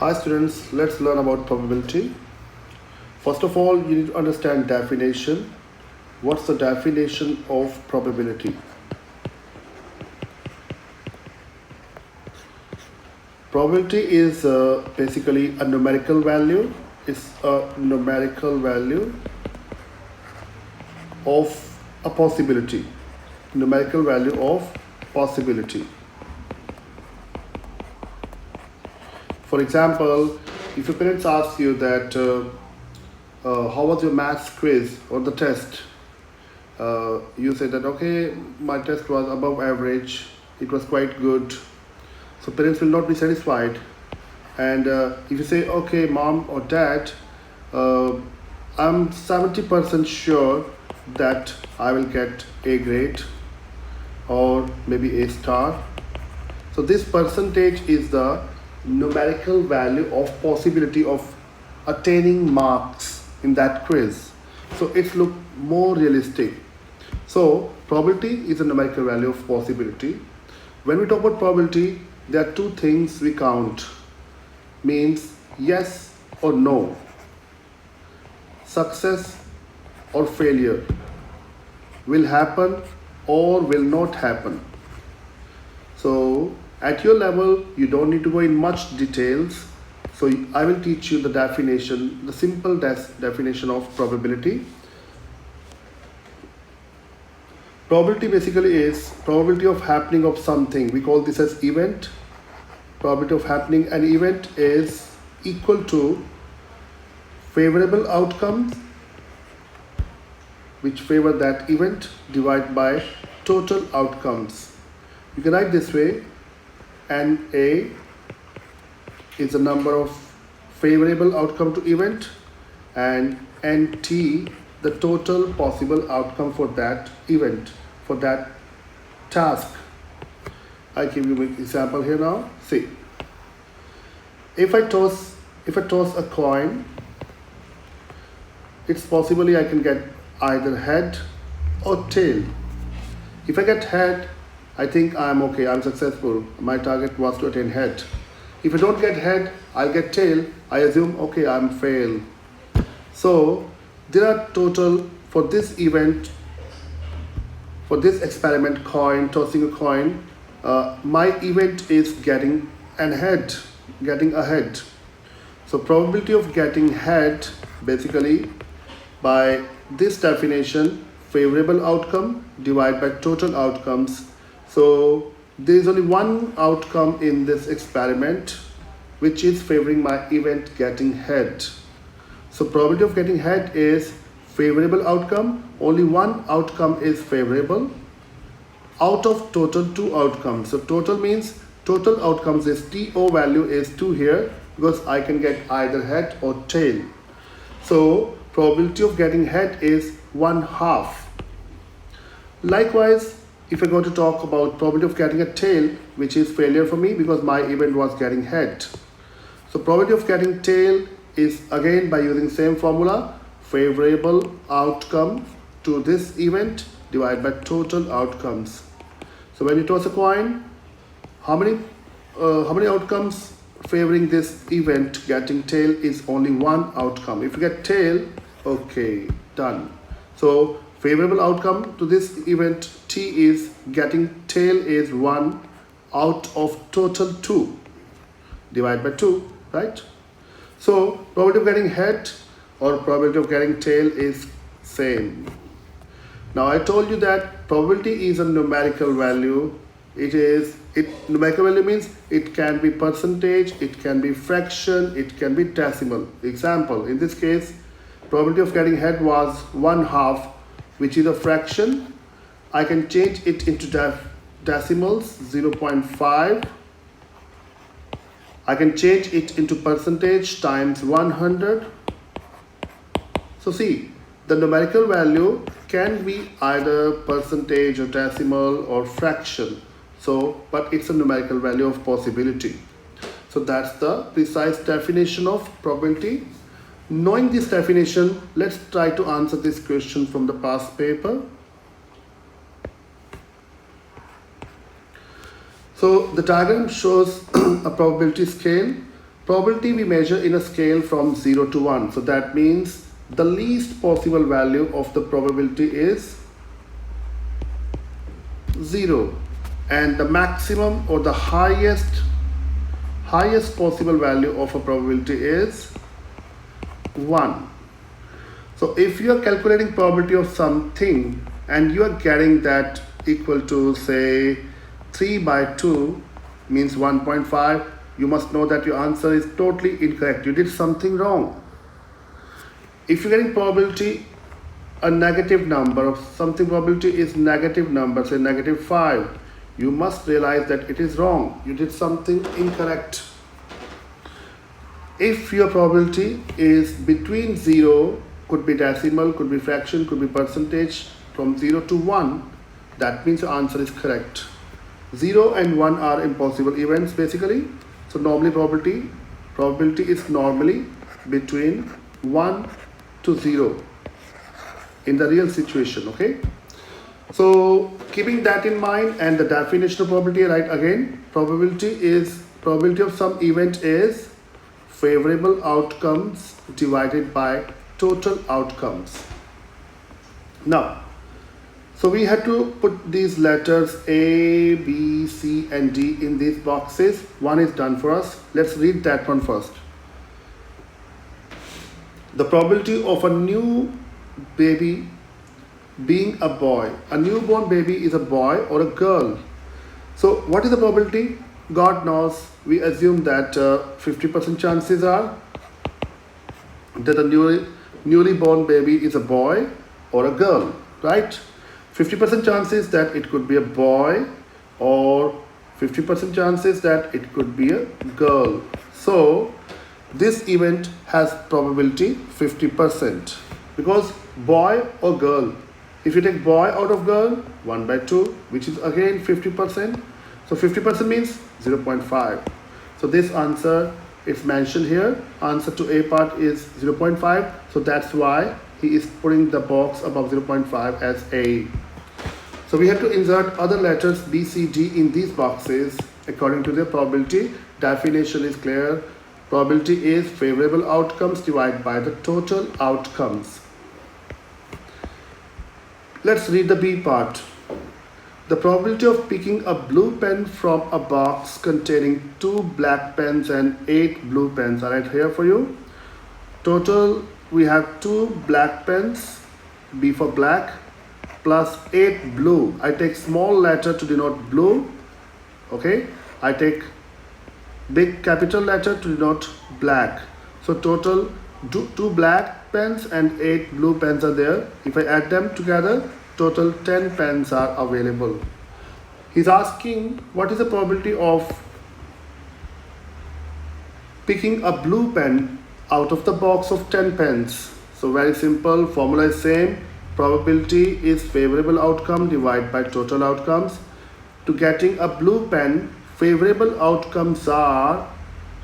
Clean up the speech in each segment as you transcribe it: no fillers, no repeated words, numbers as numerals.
Hi students, let's learn about probability. First of all, you need to understand definition. What's the definition of probability? Probability is basically a numerical value. It's a numerical value of a possibility. Numerical value of possibility. For example, if your parents ask you that how was your maths quiz or the test, you say that okay, my test was above average, it was quite good. So parents will not be satisfied. And if you say okay, mom or dad, I'm 70% sure that I will get A grade or maybe A star. So this percentage is the numerical value of possibility of attaining marks in that quiz. So it looks more realistic. So probability is a numerical value of possibility. When we talk about probability, there are two things we count. Means yes or no, success or failure, will happen or will not happen. So at your level, you don't need to go in much details. So I will teach you the definition, the simple definition of probability. Probability basically is probability of happening of something. We call this as event. Probability of happening an event is equal to favorable outcomes which favor that event divided by total outcomes. You can write this way: NA is the number of favorable outcome to event, and NT the total possible outcome for that event, for that task. I give you an example here now. See, if I toss a coin, it's possibly I can get either head or tail. If I get head, I think I'm okay, I'm successful. My target was to attain head. If I don't get head, I'll get tail. I assume, okay, I'm fail. So there are total, for this event, for this experiment coin, tossing a coin, my event is getting ahead. So probability of getting head, basically by this definition, favorable outcome divided by total outcomes. So there is only one outcome in this experiment which is favoring my event getting head. So probability of getting head is favorable outcome. Only one outcome is favorable out of total two outcomes. So total means total outcomes is TO value is 2 here because I can get either head or tail. So probability of getting head is 1/2. Likewise, if I go to talk about probability of getting a tail, which is failure for me because my event was getting head. So probability of getting tail is again by using same formula, favorable outcome to this event divided by total outcomes. So when you toss a coin, how many outcomes favoring this event getting tail is only one outcome. If you get tail, okay, done. So favorable outcome to this event T is getting tail is 1 out of total 2 divided by 2, right? So probability of getting head or probability of getting tail is same. Now I told you that probability is a numerical value. Numerical value means it can be percentage, it can be fraction, it can be decimal. Example, in this case, probability of getting head was 1/2, which is a fraction. I can change it into decimals, 0.5. I can change it into percentage times 100. So see, the numerical value can be either percentage or decimal or fraction. So, but it's a numerical value of possibility. So that's the precise definition of probability. Knowing this definition, let's try to answer this question from the past paper. So the diagram shows a probability scale Probability we measure in a scale from 0 to 1. So that means the least possible value of the probability is 0 and the maximum or the highest possible value of a probability is 1. So if you are calculating probability of something and you are getting that equal to say 3 by 2 means 1.5, you must know that your answer is totally incorrect. You did something wrong. If you're getting probability a negative number of something, probability is negative number, say negative 5, you must realize that it is wrong. You did something incorrect. If your probability is between 0, could be decimal, could be fraction, could be percentage, from 0 to 1, that means your answer is correct. 0 and 1 are impossible events basically. So normally probability is normally between 1 to 0 in the real situation, okay? So keeping that in mind and the definition of probability, right, again, probability of some event is favorable outcomes divided by total outcomes. Now, so we had to put these letters A, B, C and D in these boxes. One is done for us. Let's read that one first. The probability of a new baby being a boy. A newborn baby is a boy or a girl. So what is the probability? God knows. We assume that 50% chances are that a newly born baby is a boy or a girl, right? 50% chances that it could be a boy or 50% chances that it could be a girl. So this event has probability 50% because boy or girl. If you take boy out of girl, 1 by 2, which is again 50%. So 50% means 0.5. So this answer is mentioned here. Answer to A part is 0.5. So that's why he is putting the box above 0.5 as A. So we have to insert other letters B, C, D in these boxes according to their probability. Definition is clear. Probability is favorable outcomes divided by the total outcomes. Let's read the B part. The probability of picking a blue pen from a box containing 2 black pens and 8 blue pens are right here for you. Total, we have 2 black pens, B for black, plus 8 blue. I take small letter to denote blue, okay? I take big capital letter to denote black. So total 2 black pens and 8 blue pens are there. If I add them together, total 10 pens are available. He's asking what is the probability of picking a blue pen out of the box of 10 pens. So very simple, formula is same. Probability is favorable outcome divided by total outcomes. To getting a blue pen, favorable outcomes are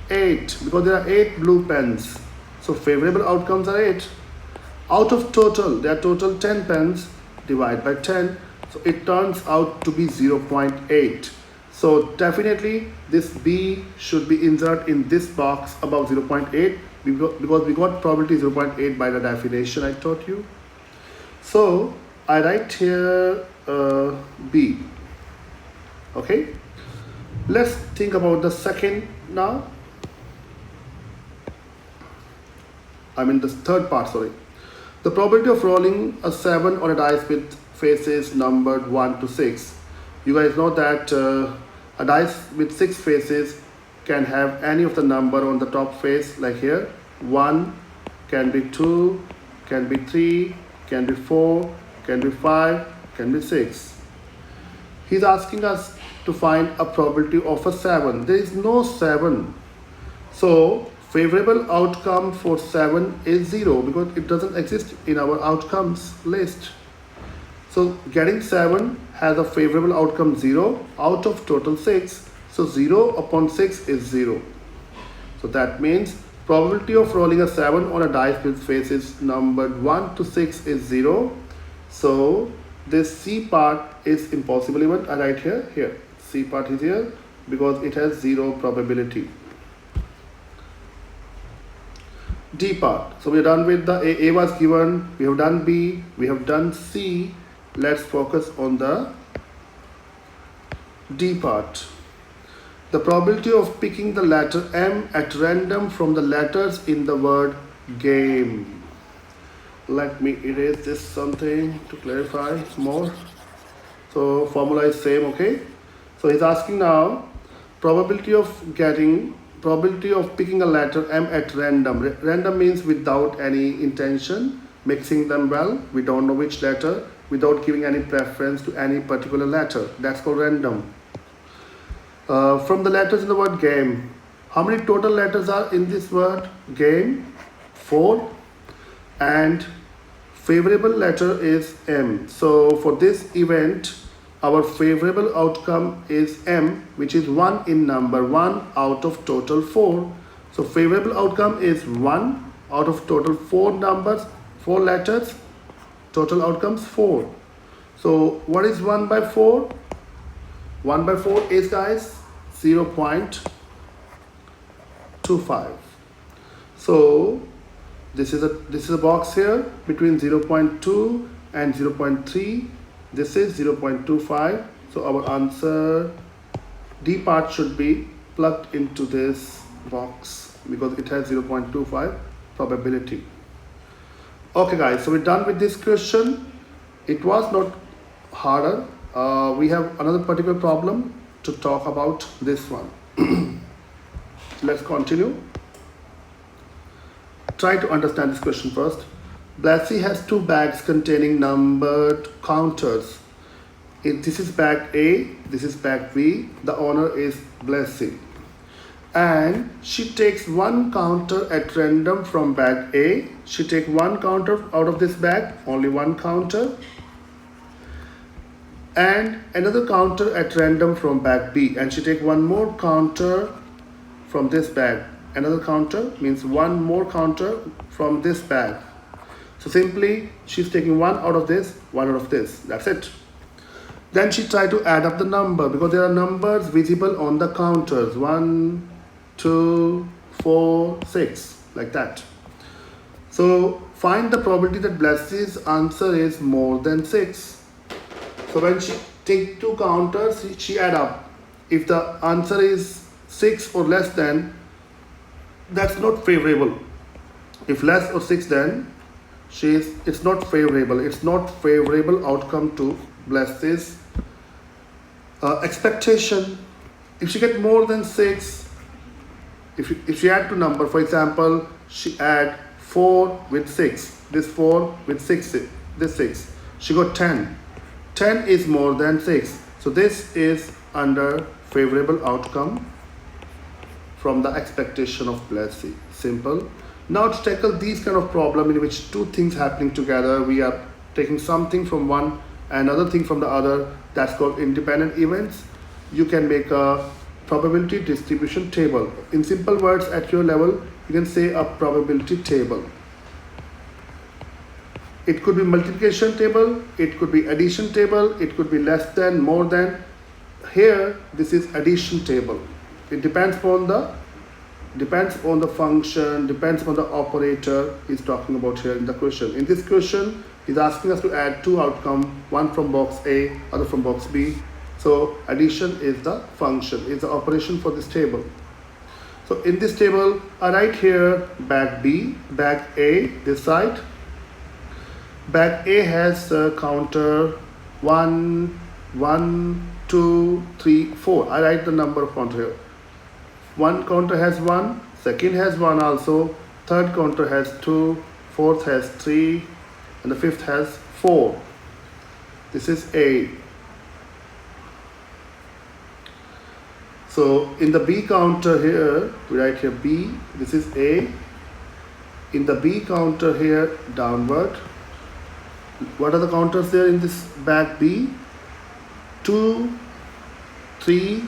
8 because there are 8 blue pens. So favorable outcomes are 8. Out of total, there are total 10 pens, divide by 10. So it turns out to be 0.8. So definitely this B should be inserted in this box above 0.8 because we got probability 0.8 by the definition I taught you. So I write here B. Okay. Let's think about the second now. I mean the third part, sorry. The probability of rolling a 7 on a dice with faces numbered 1 to 6. You guys know that a dice with 6 faces can have any of the number on the top face, like here. 1, can be 2, can be 3, can be 4, can be 5, can be 6. He's asking us to find a probability of a 7. There is no 7. So favorable outcome for 7 is 0 because it doesn't exist in our outcomes list. So getting 7 has a favorable outcome 0 out of total 6. So 0 upon 6 is 0. So that means probability of rolling a 7 on a dice with faces numbered 1 to 6 is 0. So this C part is impossible event. I write here. C part is here because it has 0 probability. D part. So we are done with the A was given, we have done B, we have done C. Let's focus on the D part. The probability of picking the letter M at random from the letters in the word game. Let me erase this something to clarify more. So formula is same, okay? So he's asking now probability of picking a letter M at random. Random means without any intention, mixing them well. We don't know which letter, without giving any preference to any particular letter. That's called random. From the letters in the word game, how many total letters are in this word game? 4. And favorable letter is M. So for this event, our favorable outcome is M, which is 1 in number, 1 out of total 4. So favorable outcome is 1 out of total 4 numbers, 4 letters. Total outcomes 4. So what is 1 by 4? 1 by 4 is, guys, 0.25. So this is a box here between 0.2 and 0.3. This is 0.25. So our answer D part should be plugged into this box because it has 0.25 probability. Okay guys, so we're done with this question. It was not harder. We have another particular problem to talk about this one. Let's continue. Try to understand this question first. Blassie has 2 bags containing numbered counters. This is bag A, this is bag B. The owner is Blassie. And she takes 1 counter at random from bag A. She takes 1 counter out of this bag, only 1 counter. And another counter at random from bag B. And she takes 1 more counter from this bag. Another counter means 1 more counter from this bag. So simply she's taking 1 out of this, 1 out of this. That's it. Then she tried to add up the number because there are numbers visible on the counters. 1, 2, 4, 6, like that. So find the probability that Blassie's answer is more than 6. So when she take 2 counters, she add up. If the answer is 6 or less than, that's not favorable. If less or 6, then it's not favorable. It's not favorable outcome to Blassie's expectation. If she get more than 6, if she add 2 number, for example, she add 4 with 6, this 4 with 6, this 6, she got 10. 10 is more than 6. So this is under favorable outcome from the expectation of Blassie. Simple. Now to tackle these kind of problem in which 2 things happening together, we are taking something from one and another thing from the other. That's called independent events. You can make a probability distribution table. In simple words, at your level, you can say a probability table. It could be multiplication table, it could be addition table, it could be less than, more than. Here, this is addition table. It depends on the function, depends on the operator he's talking about here in the question. In this question, he's asking us to add 2 outcomes, one from box A, other from box B. So addition is the function, is the operation for this table. So in this table, I write here bag B, bag A, this side. Bag A has a counter 1, 2, 3, 4. I write the number of counter here. 1 counter has 1, second has 1 also, third counter has 2, fourth has 3, and the fifth has 4. This is A. So in the B counter here, we write here B, this is A. In the B counter here, downward. What are the counters there in this bag B? 2, 3,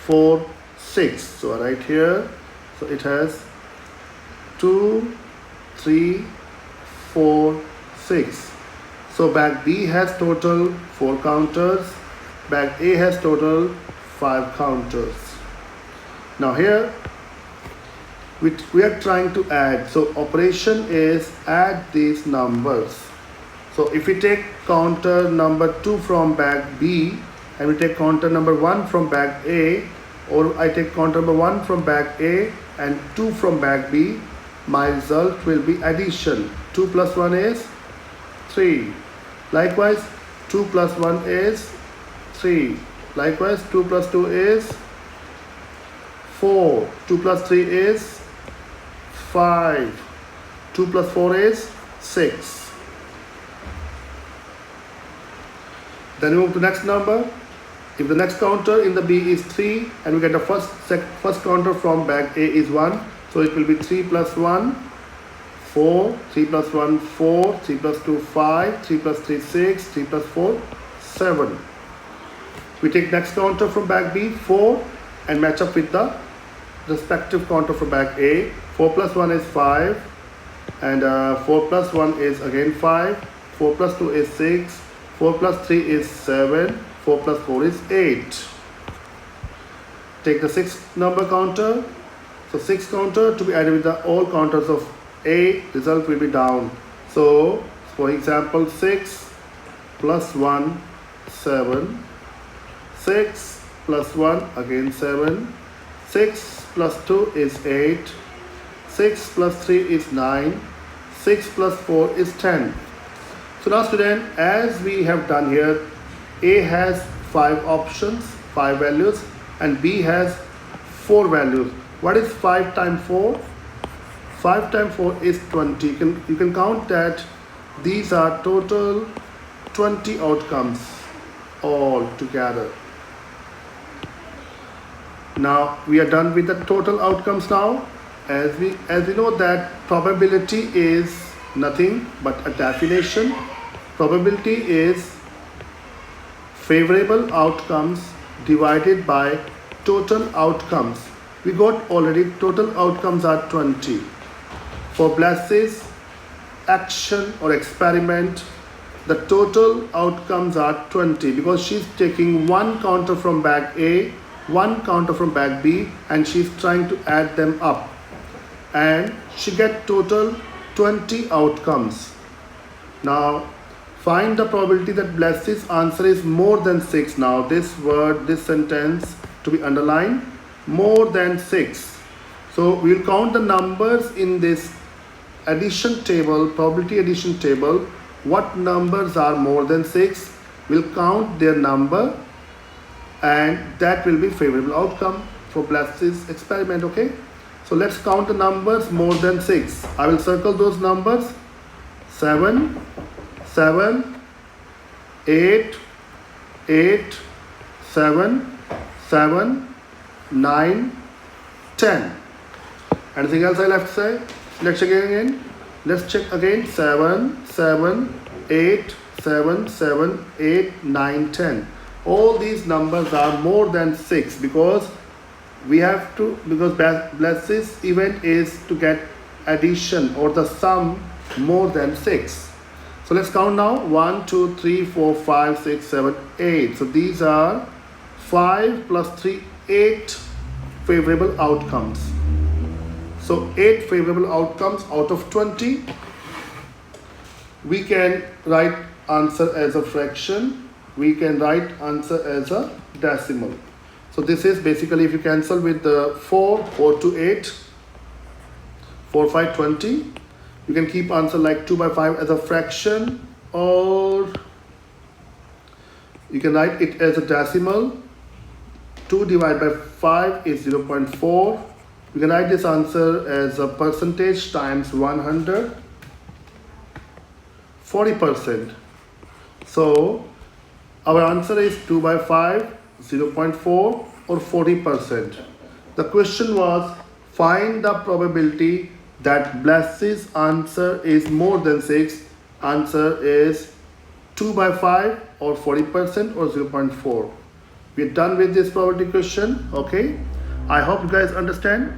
4, 6. So I write here, so it has 2, 3, 4, 6. So bag B has total 4 counters, bag A has total 5 counters. Now here we are trying to add. So operation is add these numbers. So if we take counter number 2 from bag B and we take counter number 1 from bag A, or I take counter number 1 from bag A and 2 from bag B, my result will be addition. 2 plus 1 is 3. Likewise, 2 plus 1 is 3. Likewise, 2 plus 2 is 4. 2 plus 3 is 5. 2 plus 4 is 6. Then we move to next number. If the next counter in the B is 3 and we get the first counter from bag A is 1, so it will be 3 plus 1, 4, 3 plus 1, 4, 3 plus 2, 5, 3 plus 3, 6, 3 plus 4, 7. We take next counter from bag B, 4, and match up with the respective counter from bag A. 4 plus 1 is 5, and 4 plus 1 is again 5, 4 plus 2 is 6, 4 plus 3 is 7, 4 plus 4 is 8. Take the 6th number counter. So 6th counter to be added with the all counters of A, result will be down. So for example, 6 plus 1, 7, 6 plus 1 again 7, 6 plus 2 is 8, 6 plus 3 is 9, 6 plus 4 is 10. So now student, as we have done here, A has 5 options, 5 values, and B has 4 values. What is 5 times 4? 5 times 4 is 20. You can count that these are total 20 outcomes all together. Now we are done with the total outcomes now. As we know that probability is nothing but a definition. Probability is favorable outcomes divided by total outcomes. We got already total outcomes are 20. For Blass's action or experiment, the total outcomes are 20 because she's taking one counter from bag A, one counter from bag B, and she's trying to add them up. And she get total 20 outcomes. Now find the probability that Blass's answer is more than 6. Now this word, this sentence to be underlined, more than 6. So we'll count the numbers in this addition table, probability addition table. What numbers are more than 6? We'll count their number, and that will be favorable outcome for Blass's experiment. Okay, so let's count the numbers more than 6. I will circle those numbers: 7, 7, 8, 8, 7, 7, 9, 10. Anything else I left to say? Let's check again. Let's check again. 7, 7, 8, 7, 7, 8, 9, 10. All these numbers are more than 6 because we have to, because Blass's event is to get addition or the sum more than 6. So let's count now. 1, 2, 3, 4, 5, 6, 7, 8. So these are 5 plus 3, 8 favorable outcomes. So 8 favorable outcomes out of 20. We can write answer as a fraction. We can write answer as a decimal. So this is basically, if you cancel with the 4, 4 to 8, 4, 5, 20. You can keep answer like 2 by 5 as a fraction, or you can write it as a decimal. 2 divided by 5 is 0.4. You can write this answer as a percentage times 100, 40%. So our answer is 2 by 5, 0.4 or 40%. The question was, find the probability that Blass's answer is more than 6. Answer is 2 by 5 or 40% or 0.4. We're done with this probability question. Okay, I hope you guys understand.